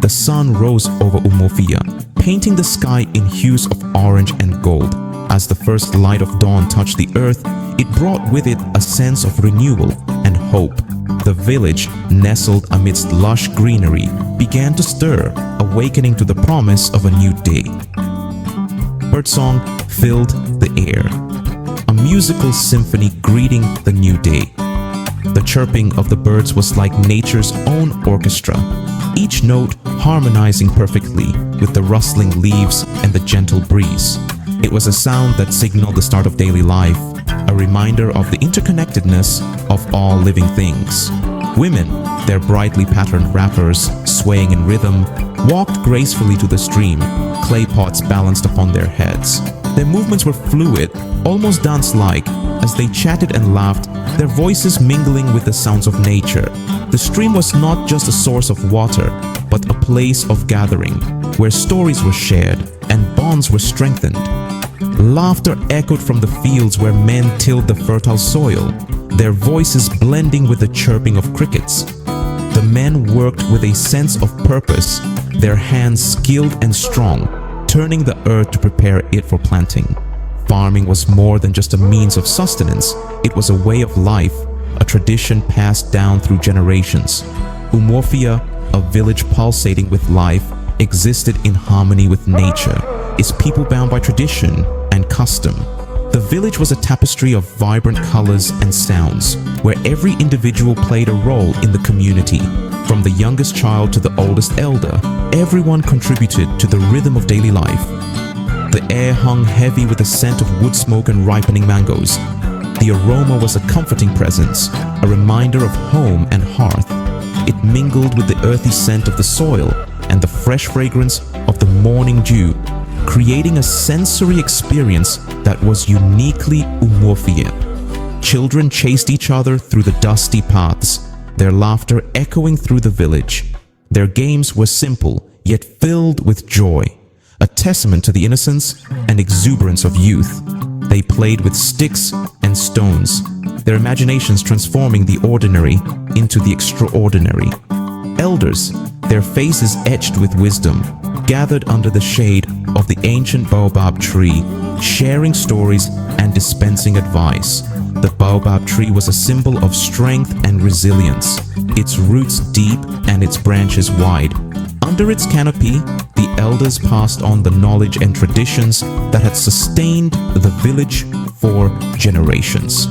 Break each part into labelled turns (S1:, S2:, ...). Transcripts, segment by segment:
S1: The sun rose over Umuofia, painting the sky in hues of orange and gold. As the first light of dawn touched the earth, it brought with it a sense of renewal and hope. The village, nestled amidst lush greenery, began to stir, awakening to the promise of a new day. Birdsong filled the air, a musical symphony greeting the new day. The chirping of the birds was like nature's own orchestra, each note harmonizing perfectly with the rustling leaves and the gentle breeze. It was a sound that signaled the start of daily life, a reminder of the interconnectedness of all living things. Women, their brightly patterned wrappers swaying in rhythm, walked gracefully to the stream, clay pots balanced upon their heads. Their movements were fluid, almost dance-like, as they chatted and laughed, their voices mingling with the sounds of nature. The stream was not just a source of water, but a place of gathering, where stories were shared and bonds were strengthened. Laughter echoed from the fields where men tilled the fertile soil, their voices blending with the chirping of crickets. The men worked with a sense of purpose, their hands skilled and strong, turning the earth to prepare it for planting. Farming was more than just a means of sustenance, it was a way of life, a tradition passed down through generations. Umuofia, a village pulsating with life, existed in harmony with nature, its people bound by tradition and custom. The village was a tapestry of vibrant colors and sounds, where every individual played a role in the community. From the youngest child to the oldest elder, everyone contributed to the rhythm of daily life. The air hung heavy with the scent of wood smoke and ripening mangoes. The aroma was a comforting presence, a reminder of home and hearth. It mingled with the earthy scent of the soil and the fresh fragrance of the morning dew, creating a sensory experience that was uniquely Umuofia. Children chased each other through the dusty paths, their laughter echoing through the village. Their games were simple, yet filled with joy, a testament to the innocence and exuberance of youth. They played with sticks and stones, their imaginations transforming the ordinary into the extraordinary. Elders, their faces etched with wisdom, gathered under the shade of the ancient baobab tree, sharing stories and dispensing advice. The baobab tree was a symbol of strength and resilience, its roots deep and its branches wide. Under its canopy, the elders passed on the knowledge and traditions that had sustained the village for generations.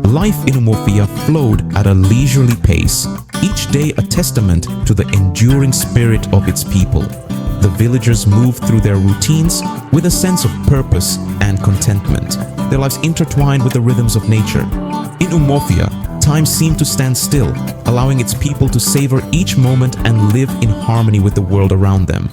S1: Life in Umuofia flowed at a leisurely pace, each day a testament to the enduring spirit of its people. The villagers moved through their routines with a sense of purpose and contentment, their lives intertwined with the rhythms of nature. In Umuofia, time seemed to stand still, allowing its people to savor each moment and live in harmony with the world around them.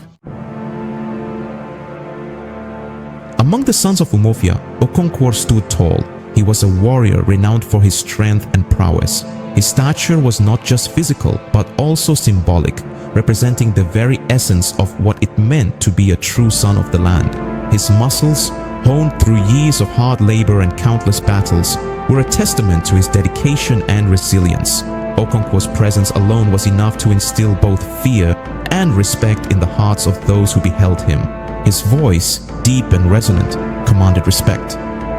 S1: Among the sons of Umuofia, Okonkwo stood tall. He was a warrior renowned for his strength and prowess. His stature was not just physical, but also symbolic, representing the very essence of what it meant to be a true son of the land. His muscles, honed through years of hard labor and countless battles, were a testament to his dedication and resilience. Okonkwo's presence alone was enough to instill both fear and respect in the hearts of those who beheld him. His voice, deep and resonant, commanded respect.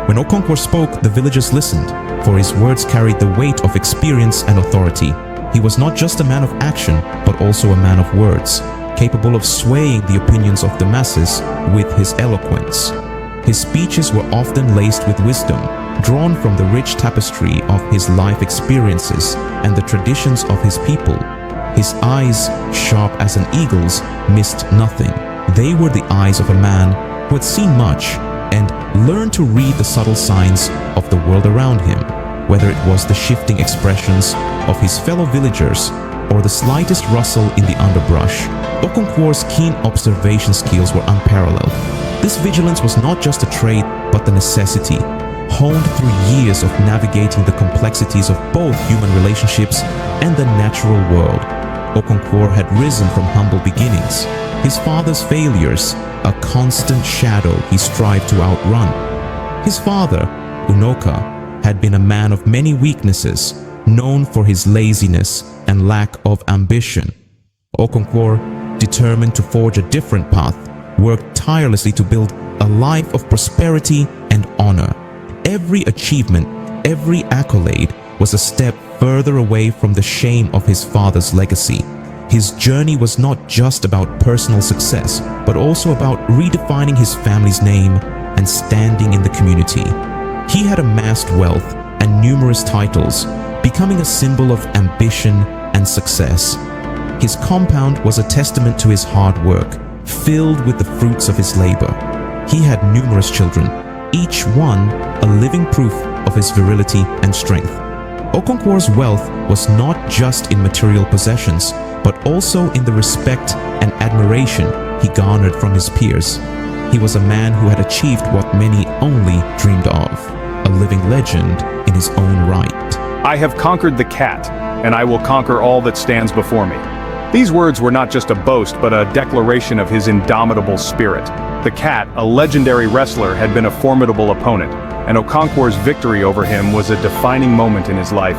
S1: When Okonkwo spoke, the villagers listened, for his words carried the weight of experience and authority. He was not just a man of action, but also a man of words, capable of swaying the opinions of the masses with his eloquence. His speeches were often laced with wisdom, drawn from the rich tapestry of his life experiences and the traditions of his people. His eyes, sharp as an eagle's, missed nothing. They were the eyes of a man who had seen much and learned to read the subtle signs of the world around him, whether it was the shifting expressions of his fellow villagers or the slightest rustle in the underbrush. Okonkwo's keen observation skills were unparalleled. This vigilance was not just a trait, but the necessity, honed through years of navigating the complexities of both human relationships and the natural world. Okonkwo had risen from humble beginnings, his father's failures a constant shadow he strived to outrun. His father, Unoka, had been a man of many weaknesses, known for his laziness and lack of ambition. Okonkwo, determined to forge a different path, worked tirelessly to build a life of prosperity and honor. Every achievement, every accolade was a step further away from the shame of his father's legacy. His journey was not just about personal success, but also about redefining his family's name and standing in the community. He had amassed wealth and numerous titles, becoming a symbol of ambition and success. His compound was a testament to his hard work, filled with the fruits of his labor. He had numerous children, each one a living proof of his virility and strength. Okonkwo's wealth was not just in material possessions, but also in the respect and admiration he garnered from his peers. He was a man who had achieved what many only dreamed of, a living legend in his own right.
S2: I have conquered the cat, and I will conquer all that stands before me. These words were not just a boast, but a declaration of his indomitable spirit. The cat, a legendary wrestler, had been a formidable opponent, and Okonkwo's victory over him was a defining moment in his life.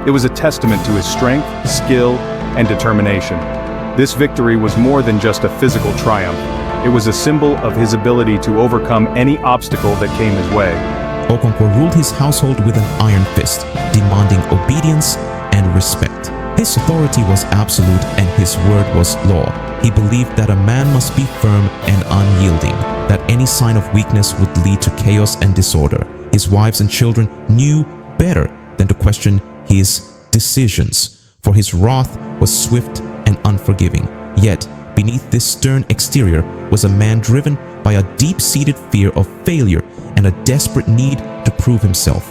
S2: It was a testament to his strength, skill, and determination. This victory was more than just a physical triumph. It was a symbol of his ability to overcome any obstacle that came his way.
S1: Okonkwo ruled his household with an iron fist, demanding obedience and respect. His authority was absolute and his word was law. He believed that a man must be firm and unyielding, that any sign of weakness would lead to chaos and disorder. His wives and children knew better than to question his decisions, for his wrath was swift and unforgiving. Yet, beneath this stern exterior was a man driven by a deep-seated fear of failure and a desperate need to prove himself.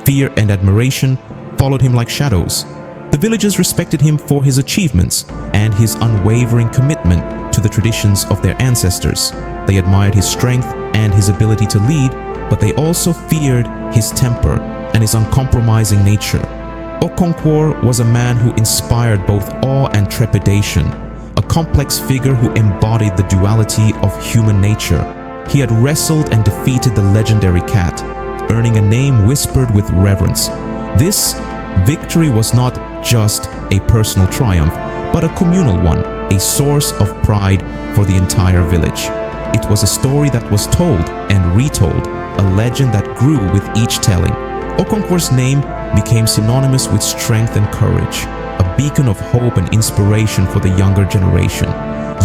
S1: Fear and admiration followed him like shadows. The villagers respected him for his achievements and his unwavering commitment to the traditions of their ancestors. They admired his strength and his ability to lead, but they also feared his temper and his uncompromising nature. Okonkwo was a man who inspired both awe and trepidation, a complex figure who embodied the duality of human nature. He had wrestled and defeated the legendary cat, earning a name whispered with reverence. This victory was not just a personal triumph, but a communal one, a source of pride for the entire village. It was a story that was told and retold, a legend that grew with each telling. Okonkwo's name became synonymous with strength and courage, a beacon of hope and inspiration for the younger generation.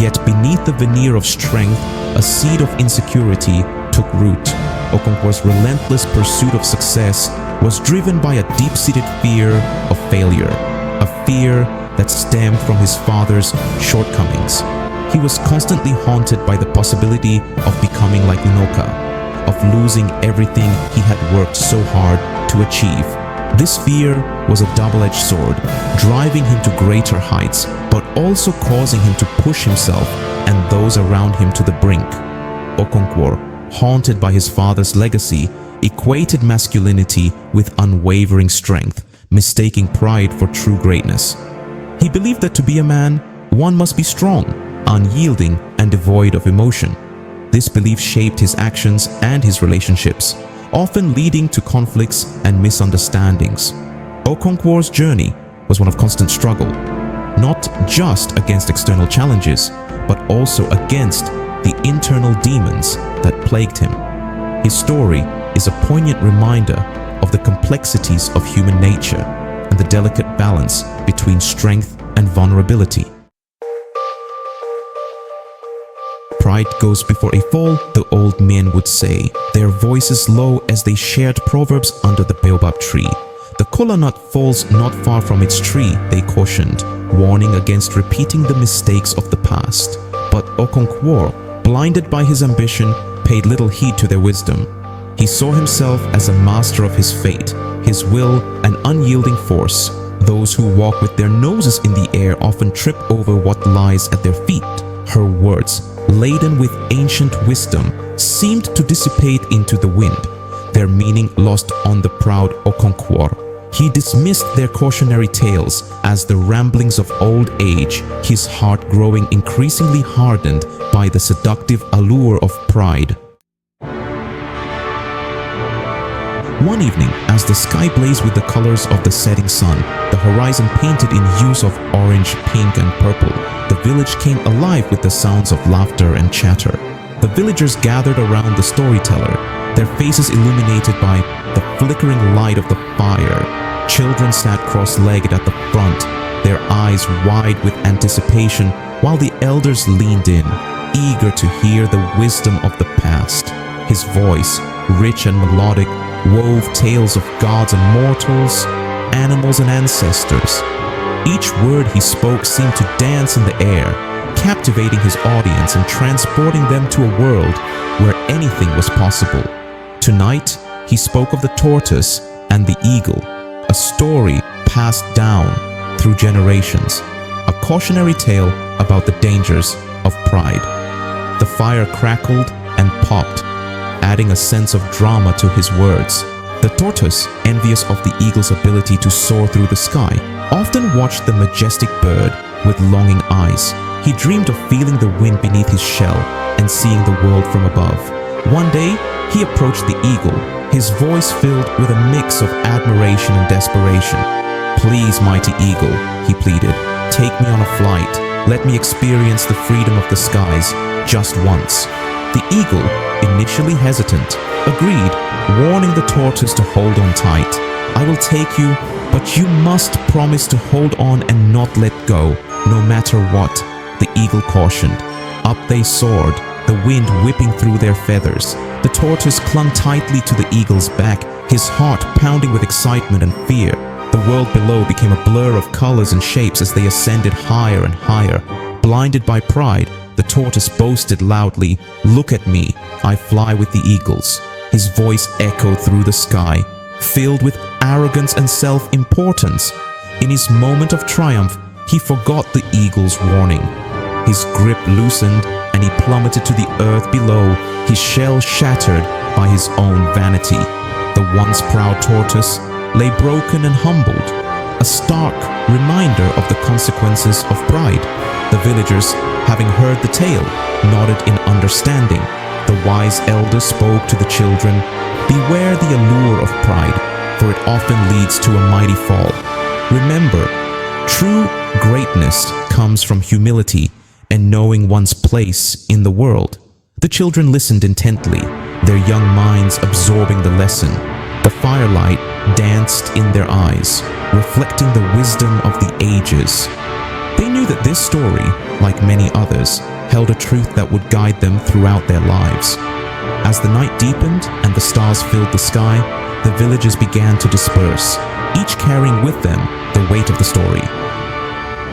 S1: Yet beneath the veneer of strength, a seed of insecurity took root. Okonkwo's relentless pursuit of success was driven by a deep-seated fear of failure, a fear that stemmed from his father's shortcomings. He was constantly haunted by the possibility of becoming like Unoka, of losing everything he had worked so hard to achieve. This fear was a double-edged sword, driving him to greater heights, but also causing him to push himself and those around him to the brink. Okonkwo, haunted by his father's legacy, equated masculinity with unwavering strength, mistaking pride for true greatness. He believed that to be a man, one must be strong, unyielding, and devoid of emotion. This belief shaped his actions and his relationships, often leading to conflicts and misunderstandings. Okonkwo's journey was one of constant struggle, not just against external challenges, but also against the internal demons that plagued him. His story is a poignant reminder of the complexities of human nature and the delicate balance between strength and vulnerability. Pride goes before a fall, the old men would say, their voices low as they shared proverbs under the baobab tree. The kola nut falls not far from its tree, they cautioned, warning against repeating the mistakes of the past. But Okonkwo, blinded by his ambition, paid little heed to their wisdom. He saw himself as a master of his fate, his will an unyielding force. Those who walk with their noses in the air often trip over what lies at their feet. Her words, laden with ancient wisdom, seemed to dissipate into the wind, their meaning lost on the proud Okonkwo. He dismissed their cautionary tales as the ramblings of old age, his heart growing increasingly hardened by the seductive allure of pride. One evening, as the sky blazed with the colors of the setting sun, the horizon painted in hues of orange, pink, and purple. The village came alive with the sounds of laughter and chatter. The villagers gathered around the storyteller, their faces illuminated by the flickering light of the fire. Children sat cross-legged at the front, their eyes wide with anticipation, while the elders leaned in, eager to hear the wisdom of the past. His voice, rich and melodic, wove tales of gods and mortals, animals and ancestors. Each word he spoke seemed to dance in the air, captivating his audience and transporting them to a world where anything was possible. Tonight, he spoke of the tortoise and the eagle, a story passed down through generations, a cautionary tale about the dangers of pride. The fire crackled and popped, adding a sense of drama to his words. The tortoise, envious of the eagle's ability to soar through the sky, often watched the majestic bird with longing eyes. He dreamed of feeling the wind beneath his shell and seeing the world from above. One day, he approached the eagle, his voice filled with a mix of admiration and desperation. "Please, mighty eagle," he pleaded, "take me on a flight. Let me experience the freedom of the skies just once." The eagle, initially hesitant, agreed, warning the tortoise to hold on tight. "I will take you, but you must promise to hold on and not let go, no matter what," the eagle cautioned. Up they soared, the wind whipping through their feathers. The tortoise clung tightly to the eagle's back, his heart pounding with excitement and fear. The world below became a blur of colors and shapes as they ascended higher and higher. Blinded by pride, the tortoise boasted loudly, "Look at me, I fly with the eagles." His voice echoed through the sky, filled with arrogance and self-importance. In his moment of triumph, he forgot the eagle's warning. His grip loosened and he plummeted to the earth below, his shell shattered by his own vanity. The once proud tortoise lay broken and humbled, a stark reminder of the consequences of pride. The villagers, having heard the tale, nodded in understanding. The wise elder spoke to the children, "Beware the allure of pride, for it often leads to a mighty fall. Remember, true greatness comes from humility and knowing one's place in the world." The children listened intently, their young minds absorbing the lesson. The firelight danced in their eyes, reflecting the wisdom of the ages. They knew that this story, like many others, held a truth that would guide them throughout their lives. As the night deepened and the stars filled the sky, the villagers began to disperse, each carrying with them the weight of the story.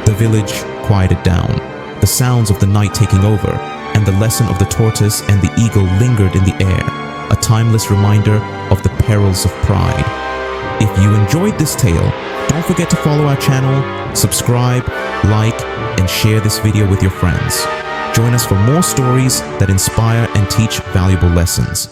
S1: The village quieted down, the sounds of the night taking over, and the lesson of the tortoise and the eagle lingered in the air, a timeless reminder of the perils of pride. If you enjoyed this tale, don't forget to follow our channel, subscribe, like, and share this video with your friends. Join us for more stories that inspire and teach valuable lessons.